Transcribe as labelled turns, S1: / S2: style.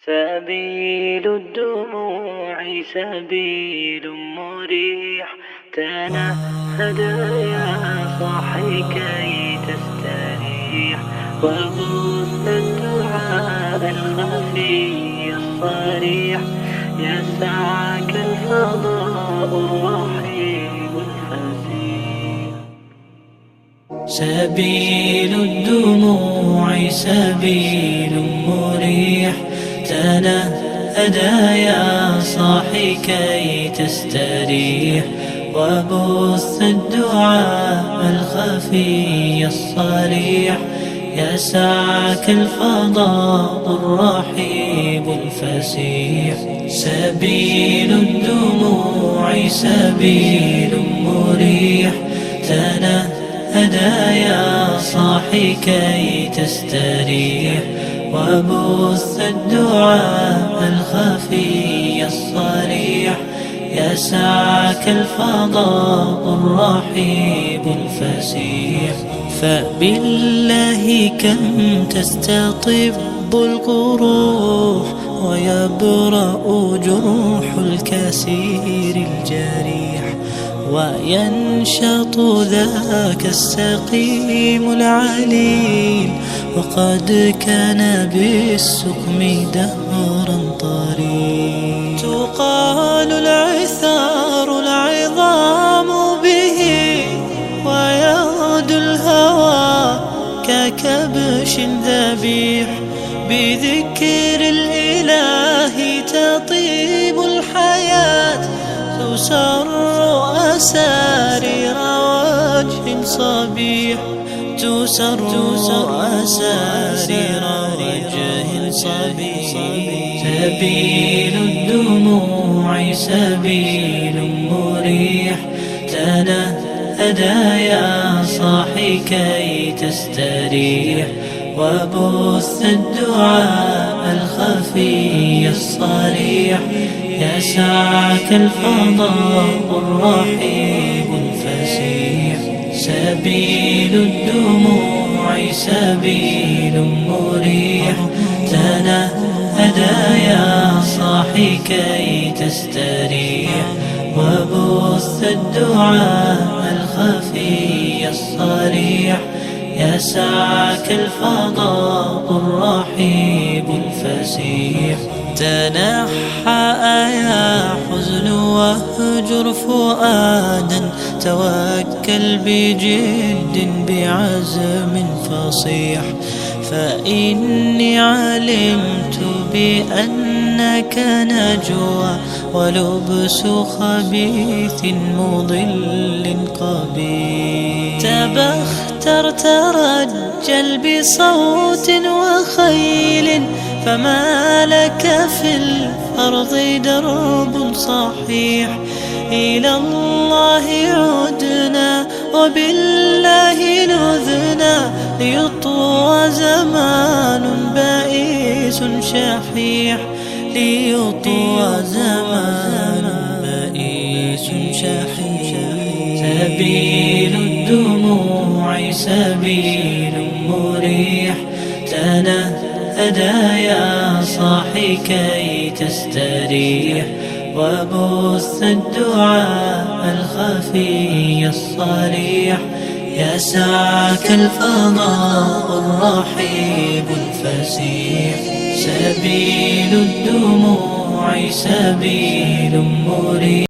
S1: سبيل الدموع سبيل مريح، تنهد يا صاحي كي تستريح، وبث الدعاء الخفي الصريح، يسعك الفضاء الرحيم الفسيح.
S2: سبيل الدموع سبيل مريح، تنهد يا صاحي كي تستريح، وبث الدعاء الخفي الصريح، يسعك الفضاء الرحيب الفسيح. سبيل الدموع سبيل مريح، تنهد يا صاحي كي تستريح، وبث الدعاء الخفي الصريح، يسعك الفضاء الرحيب الفسيح. فبالله كم تستطب القروح، ويبرأ جروح الكسير الجريح، وينشط ذاك السقيم العليل، وقد كان بالسقم دهرا طريق. تقال العثار العظام به، ويغدو الهوى ككبش ذبيح، بذكر الإله تطيب الحياة، تسر أسارير وجه صبيح، تسر أسارير وجه صبيح. سبيل الدموع سبيل مريح، تنهد يا صاحي كي تستريح، وبث الدعاء الخفي الصريح، يسعك الفضاء الرحيب الفسيح. سبيل الدموع سبيل مريح، تنهد يا صاحي كي تستريح، وبث الدعاء الخفي الصريح، يسعك الفضاء الرحيب الفسيح. تنحى يا حزن واهجر فؤادا، توكل بجد بعزم فصيح، فإني علمت بأنك نجوى، ولبس خبيث مضل قبيح. تبختر ترجل بصوت وخيل، فما لك في الأرض درب صحيح. إلى الله عدنا وبالله نذنا، ليطوى زمان بائس شحيح، ليطوى زمان بائس شحيح. سبيل الدموع سبيل مريح، تنهد يا صاحي كي تستريح، وبث الدعاء الخفي الصريح، يسعك الفضاء الرحيب الفسيح. سبيل الدموع سبيل مريح.